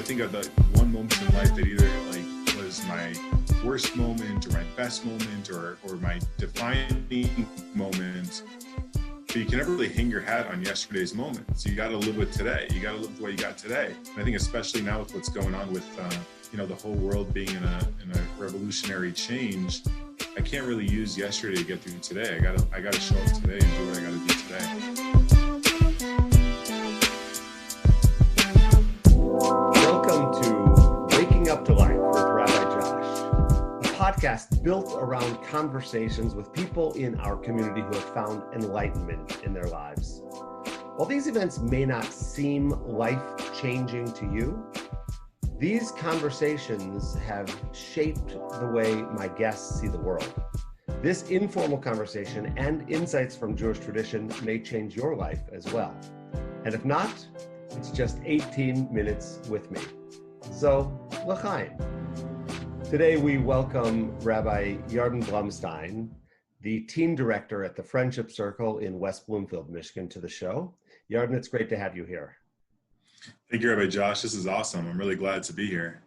I think of the one moment in life that either was my worst moment or my best moment or my defining moment. But you can never really hang your hat on yesterday's moments. You got to live with today. You got to live with what you got today. And I think especially now with what's going on with the whole world being in a revolutionary change, I can't really use yesterday to get through today. I gotta show up today and do what I gotta do today. Welcome to Waking Up to Life with Rabbi Josh, a podcast built around conversations with people in our community who have found enlightenment in their lives. While these events may not seem life-changing to you, these conversations have shaped the way my guests see the world. This informal conversation and insights from Jewish tradition may change your life as well. And if not, it's just 18 minutes with me. So, l'chaim. Today we welcome Rabbi Yarden Blumstein, the teen director at the Friendship Circle in West Bloomfield, Michigan, to the show. Yarden, it's great to have you here. Thank you, Rabbi Josh. This is awesome. I'm really glad to be here.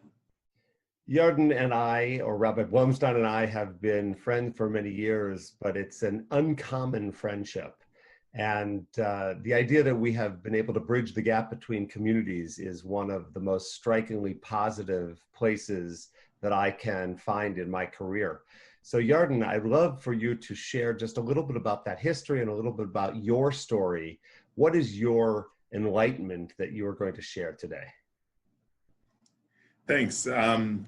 Yarden and I, or Rabbi Blumstein and I, have been friends for many years, but it's an uncommon friendship. And the idea that we have been able to bridge the gap between communities is one of the most strikingly positive places that I can find in my career. So Yarden, I'd love for you to share just a little bit about that history and a little bit about your story. What is your enlightenment that you are going to share today? Thanks.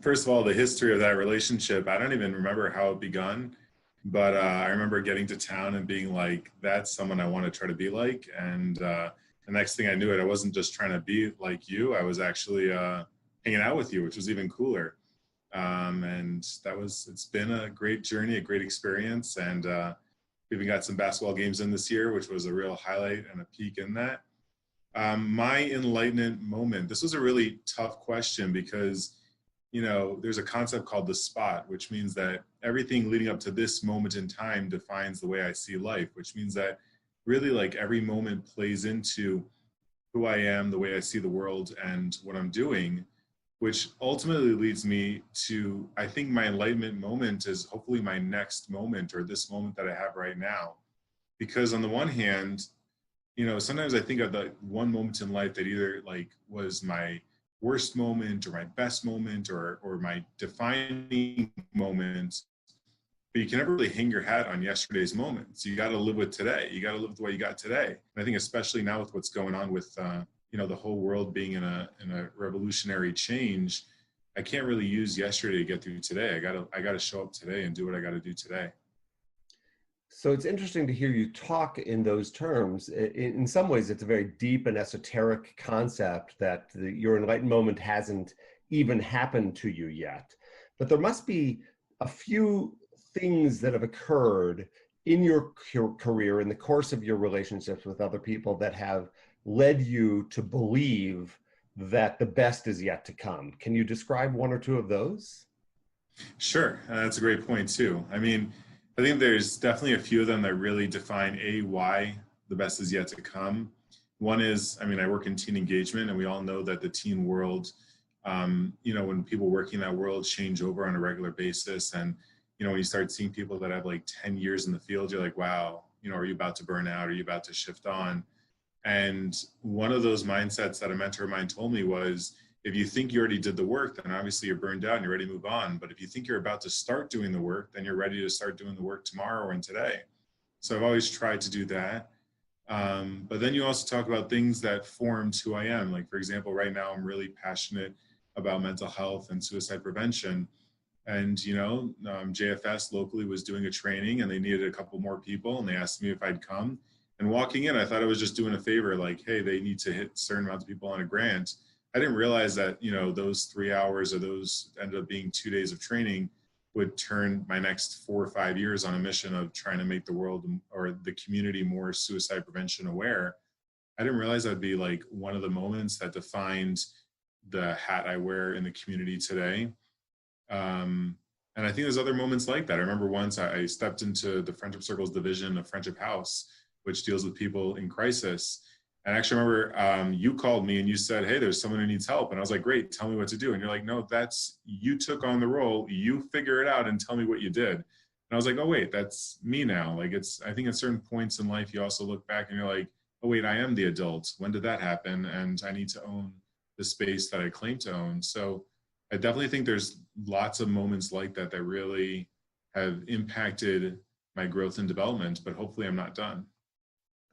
First of all, the history of that relationship, I don't even remember how it begun, but I remember getting to town and being like, that's someone I want to try to be like. And the next thing I knew I wasn't just trying to be like you, I was actually hanging out with you, which was even cooler. And it's been a great journey, a great experience. And we even got some basketball games in this year, which was a real highlight and a peak in that. My enlightenment moment, this was a really tough question because, there's a concept called the spot, which means that everything leading up to this moment in time defines the way I see life, which means that really like every moment plays into who I am, the way I see the world and what I'm doing, which ultimately leads me to, I think my enlightenment moment is hopefully my next moment or this moment that I have right now. Because on the one hand, sometimes I think of the one moment in life that either was my worst moment or my best moment or my defining moment, but you can never really hang your hat on yesterday's moments. You got to live with today. You got to live with what you got today. And I think especially now with what's going on with, the whole world being in a revolutionary change, I can't really use yesterday to get through today. I got to show up today and do what I got to do today. So it's interesting to hear you talk in those terms. In some ways, it's a very deep and esoteric concept that your enlightened moment hasn't even happened to you yet. But there must be a few things that have occurred in your career, in the course of your relationships with other people, that have led you to believe that the best is yet to come. Can you describe one or two of those? Sure. That's a great point, too. I think there's definitely a few of them that really define why the best is yet to come. One is, I work in teen engagement, and we all know that the teen world, when people working in that world change over on a regular basis. And, when you start seeing people that have 10 years in the field, you're like, wow, are you about to burn out? Are you about to shift on? And one of those mindsets that a mentor of mine told me was, if you think you already did the work, then obviously you're burned out and you're ready to move on. But if you think you're about to start doing the work, then you're ready to start doing the work tomorrow and today. So I've always tried to do that. But then you also talk about things that formed who I am. Like, for example, right now I'm really passionate about mental health and suicide prevention. And, JFS locally was doing a training and they needed a couple more people and they asked me if I'd come. And walking in, I thought I was just doing a favor, like, hey, they need to hit a certain amount of people on a grant. I didn't realize that, those 3 hours or those ended up being 2 days of training would turn my next 4 or 5 years on a mission of trying to make the world or the community more suicide prevention aware. I didn't realize that would be one of the moments that defined the hat I wear in the community today. And I think there's other moments like that. I remember once I stepped into the Friendship Circle's division of Friendship House, which deals with people in crisis. And I actually remember you called me and you said, hey, there's someone who needs help. And I was like, great, tell me what to do. And you're like, no, you took on the role, you figure it out and tell me what you did. And I was like, oh, wait, that's me now. Like I think at certain points in life, you also look back and you're like, oh, wait, I am the adult. When did that happen? And I need to own the space that I claim to own. So I definitely think there's lots of moments like that that really have impacted my growth and development, but hopefully I'm not done.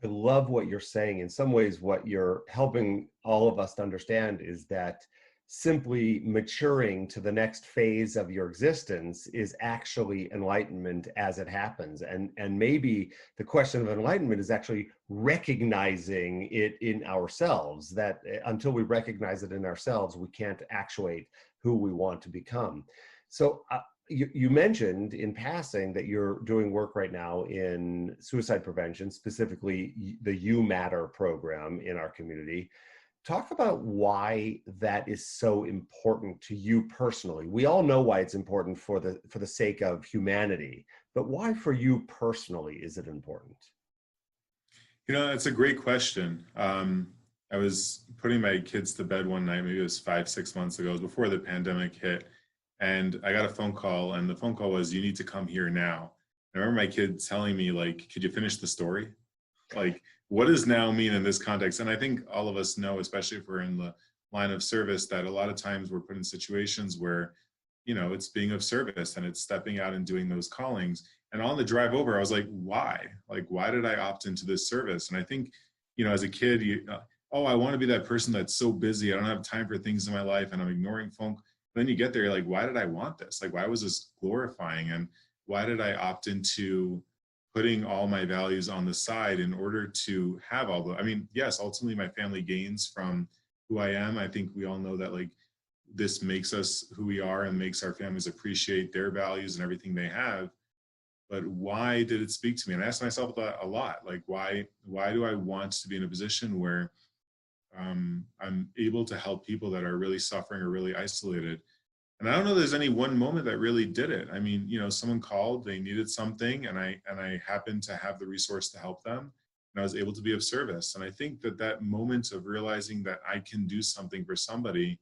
I love what you're saying. In some ways, what you're helping all of us to understand is that simply maturing to the next phase of your existence is actually enlightenment as it happens. And maybe the question of enlightenment is actually recognizing it in ourselves, that until we recognize it in ourselves, we can't actuate who we want to become. So you mentioned in passing that you're doing work right now in suicide prevention, specifically the You Matter program in our community. Talk about why that is so important to you personally. We all know why it's important for the sake of humanity, but why for you personally is it important? That's a great question. I was putting my kids to bed one night, maybe it was 5-6 months ago, it was before the pandemic hit. And I got a phone call, and the phone call was, you need to come here now. And I remember my kid telling me, like, could you finish the story? Like, what does now mean in this context? And I think all of us know, especially if we're in the line of service, that a lot of times we're put in situations where, it's being of service and it's stepping out and doing those callings. And on the drive over, I was like, why? Like, why did I opt into this service? And I think, as a kid, I want to be that person that's so busy. I don't have time for things in my life and I'm ignoring phone. Then you get there, you're like, why did I want this? Like, why was this glorifying? And why did I opt into putting all my values on the side in order to have yes, ultimately my family gains from who I am. I think we all know that, like, this makes us who we are and makes our families appreciate their values and everything they have. But why did it speak to me? And I asked myself that a lot. Like, why do I want to be in a position where I'm able to help people that are really suffering or really isolated? And I don't know there's any one moment that really did it. I mean, someone called, they needed something, and I happened to have the resource to help them, and I was able to be of service. And I think that moment of realizing that I can do something for somebody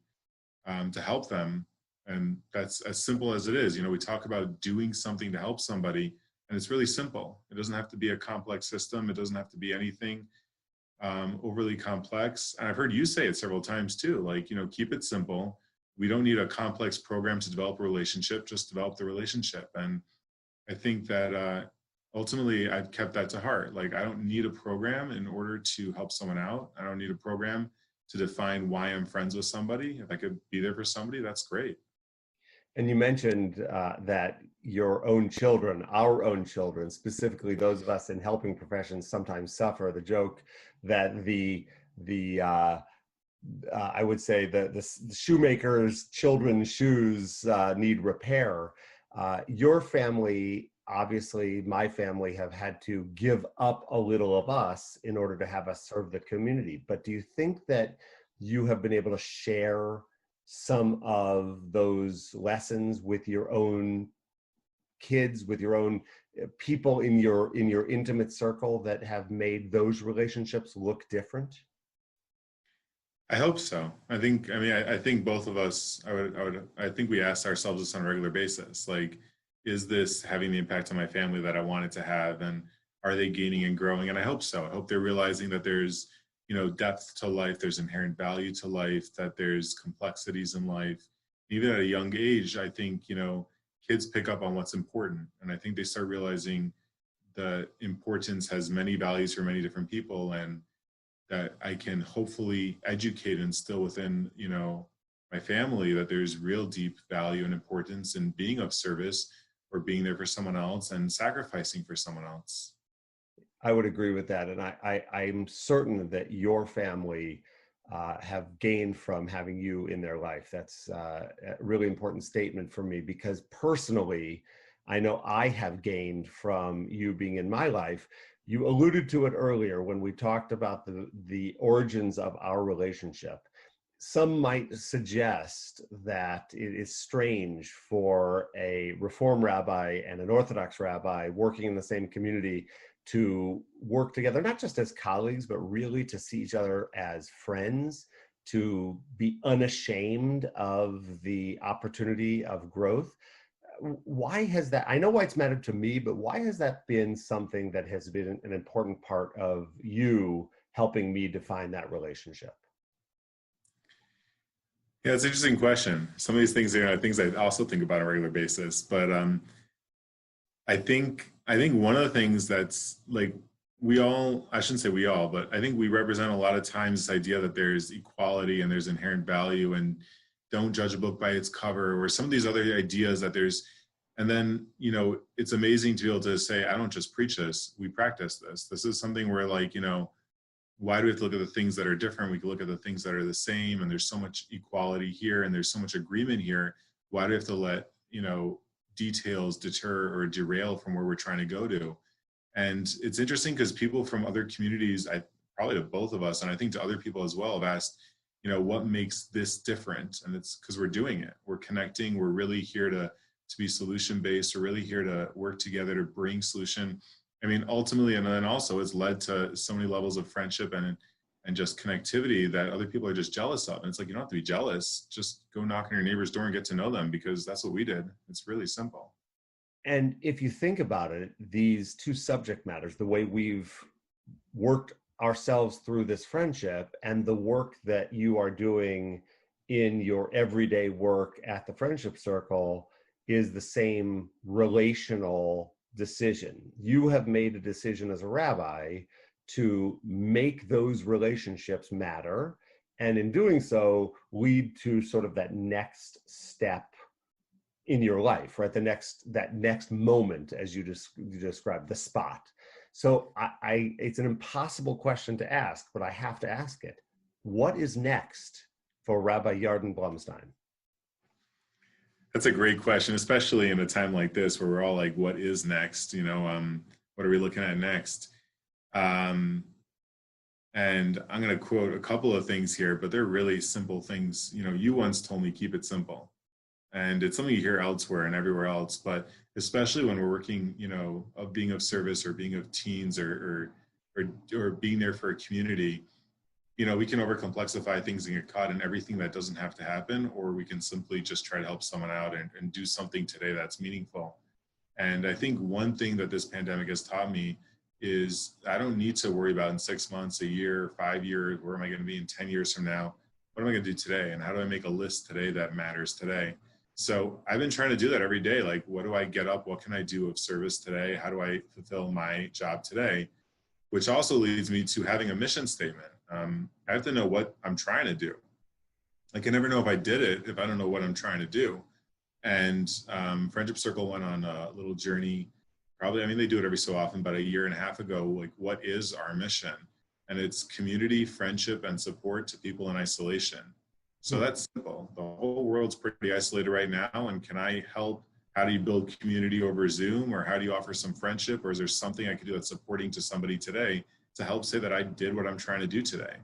to help them, and that's as simple as it is. We talk about doing something to help somebody, and it's really simple. It doesn't have to be a complex system. It doesn't have to be anything overly complex. And I've heard you say it several times too, like, keep it simple. We don't need a complex program to develop a relationship, just develop the relationship. And I think that ultimately I've kept that to heart. Like, I don't need a program in order to help someone out. I don't need a program to define why I'm friends with somebody. If I could be there for somebody, that's great. And you mentioned that your own children, our own children, specifically those of us in helping professions, sometimes suffer. The joke that I would say the shoemaker's children's shoes need repair. Your family, obviously my family, have had to give up a little of us in order to have us serve the community. But do you think that you have been able to share some of those lessons with your own kids, with your own people in your intimate circle that have made those relationships look different? I hope so. I think both of us, I think we ask ourselves this on a regular basis. Like, is this having the impact on my family that I want it to have? And are they gaining and growing? And I hope so. I hope they're realizing that there's, depth to life, there's inherent value to life, that there's complexities in life. Even at a young age, I think, kids pick up on what's important. And I think they start realizing the importance has many values for many different people, and that I can hopefully educate and instill within, my family that there's real deep value and importance in being of service or being there for someone else and sacrificing for someone else. I would agree with that. And I'm certain that your family have gained from having you in their life. That's a really important statement for me, because personally, I know I have gained from you being in my life. You alluded to it earlier when we talked about the origins of our relationship. Some might suggest that it is strange for a Reform rabbi and an Orthodox rabbi working in the same community to work together, not just as colleagues, but really to see each other as friends, to be unashamed of the opportunity of growth. Why has that, I know why it's mattered to me, but why has that been something that has been an important part of you helping me define that relationship? Yeah, it's an interesting question. Some of these things, things I also think about on a regular basis. But I think one of the things that's like we all, I shouldn't say we all, but I think we represent a lot of times this idea that there's equality and there's inherent value and don't judge a book by its cover, or some of these other ideas that there's, and then, it's amazing to be able to say, I don't just preach this, we practice this. This is something where like, why do we have to look at the things that are different? We can look at the things that are the same, and there's so much equality here and there's so much agreement here. Why do we have to let, details deter or derail from where we're trying to go to? And it's interesting because people from other communities, probably to both of us, and I think to other people as well, have asked, what makes this different? And it's because we're doing it. We're connecting. We're really here to be solution-based. We're really here to work together to bring solution. I mean, ultimately, and then also it's led to so many levels of friendship and just connectivity that other people are just jealous of. And it's like, you don't have to be jealous. Just go knock on your neighbor's door and get to know them, because that's what we did. It's really simple. And if you think about it, these two subject matters, the way we've worked ourselves through this friendship and the work that you are doing in your everyday work at the Friendship Circle, is the same relational decision. You have made a decision as a rabbi to make those relationships matter, and in doing so lead to sort of that next step in your life, right? That next moment, as you described, the spot. So it's an impossible question to ask, but I have to ask it. What is next for Rabbi Yarden Blumstein? That's a great question, especially in a time like this where we're all like, what is next? What are we looking at next? And I'm going to quote a couple of things here, but they're really simple things. You once told me, keep it simple. And it's something you hear elsewhere and everywhere else, but especially when we're working, of being of service or being of teens or being there for a community, we can overcomplexify things and get caught in everything that doesn't have to happen, or we can simply just try to help someone out and do something today that's meaningful. And I think one thing that this pandemic has taught me is I don't need to worry about in 6 months, a year, 5 years, where am I going to be in 10 years from now? What am I going to do today? And how do I make a list today that matters today? So I've been trying to do that every day. Like, what do I get up? What can I do of service today? How do I fulfill my job today? Which also leads me to having a mission statement. I have to know what I'm trying to do. I can never know if I did it if I don't know what I'm trying to do. And Friendship Circle went on a little journey. They do it every so often, but a year and a half ago, like, what is our mission? And it's community, friendship, and support to people in isolation. So that's simple. The whole world's pretty isolated right now. And can I help? How do you build community over Zoom? Or how do you offer some friendship? Or is there something I could do that's supporting to somebody today to help say that I did what I'm trying to do today?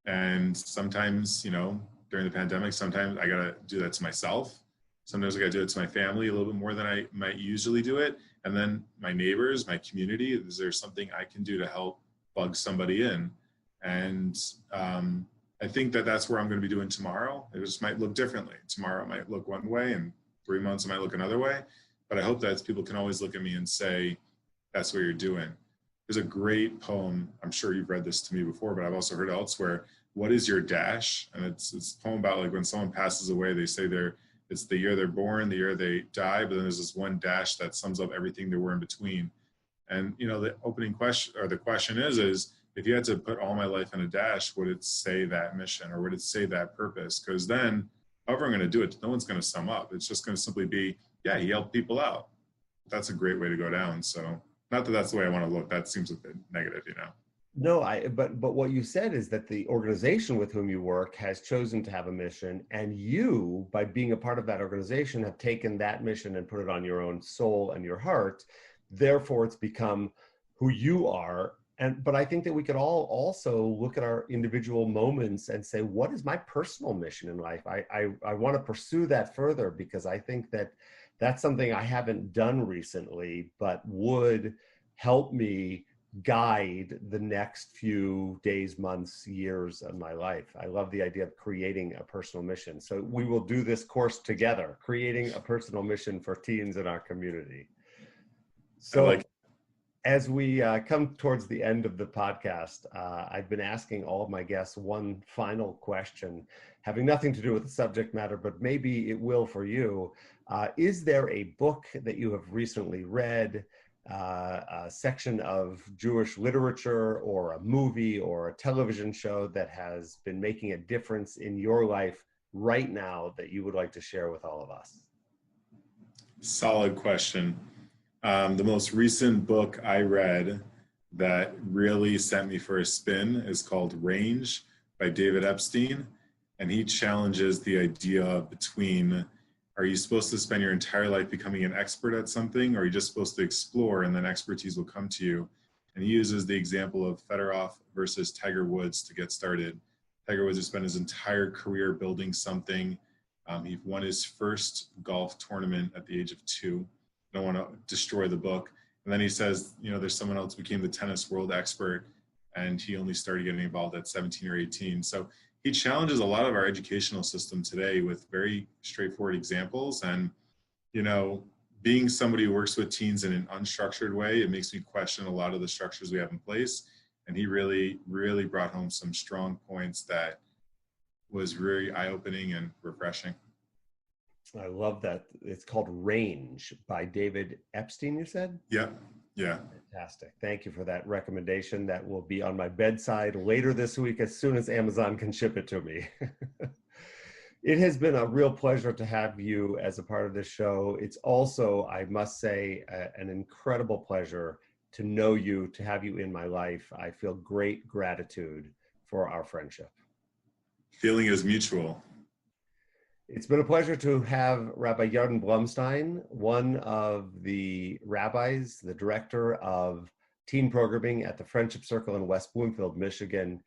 And sometimes, during the pandemic, sometimes I got to do that to myself. Sometimes I got to do it to my family a little bit more than I might usually do it. And then my neighbors, my community, is there something I can do to help plug somebody in? And I think that that's where I'm going to be doing tomorrow. It just might look differently. Tomorrow it might look one way, and 3 months it might look another way. But I hope that people can always look at me and say, that's what you're doing. There's a great poem. I'm sure you've read this to me before, but I've also heard elsewhere. What is your dash? And it's a poem about, like, when someone passes away, they say it's the year they're born, the year they die, but then there's this one dash that sums up everything there were in between. And, the opening question, or the question is if you had to put all my life in a dash, would it say that mission, or would it say that purpose? Because then, however I'm going to do it, no one's going to sum up. It's just going to simply be, yeah, he helped people out. That's a great way to go down. So not that that's the way I want to look. That seems a bit negative, No, but what you said is that the organization with whom you work has chosen to have a mission, and you, by being a part of that organization, have taken that mission and put it on your own soul and your heart. Therefore, it's become who you are. But I think that we could all also look at our individual moments and say, what is my personal mission in life? I want to pursue that further, because I think that that's something I haven't done recently, but would help me guide the next few days, months, years of my life. I love the idea of creating a personal mission. So we will do this course together, creating a personal mission for teens in our community. So as we come towards the end of the podcast, I've been asking all of my guests one final question, having nothing to do with the subject matter, but maybe it will for you. Is there a book that you have recently read, a section of Jewish literature, or a movie or a television show that has been making a difference in your life right now that you would like to share with all of us? Solid question. The most recent book I read that really sent me for a spin is called Range by David Epstein. And he challenges the idea between, are you supposed to spend your entire life becoming an expert at something, or are you just supposed to explore and then expertise will come to you? And he uses the example of Federoff versus Tiger Woods to get started. Tiger Woods has spent his entire career building something. He won his first golf tournament at the age of 2. I don't want to destroy the book. And then he says, there's someone else who became the tennis world expert, and he only started getting involved at 17 or 18. So he challenges a lot of our educational system today with very straightforward examples. And, being somebody who works with teens in an unstructured way, it makes me question a lot of the structures we have in place. And he really, really brought home some strong points that was very eye-opening and refreshing. I love that. It's called Range by David Epstein, you said? Yeah. Fantastic. Thank you for that recommendation. That will be on my bedside later this week as soon as Amazon can ship it to me. It has been a real pleasure to have you as a part of this show. It's also, I must say, an incredible pleasure to know you, to have you in my life. I feel great gratitude for our friendship. Feeling is mutual. It's been a pleasure to have Rabbi Yarden Blumstein, one of the rabbis, the director of teen programming at the Friendship Circle in West Bloomfield, Michigan.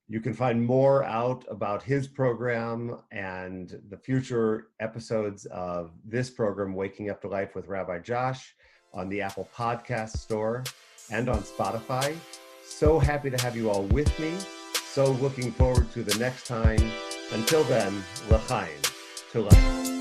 You can find more out about his program and the future episodes of this program, Waking Up to Life with Rabbi Josh, on the Apple Podcast Store and on Spotify. So happy to have you all with me. So looking forward to the next time. Until then, l'chaim. To life.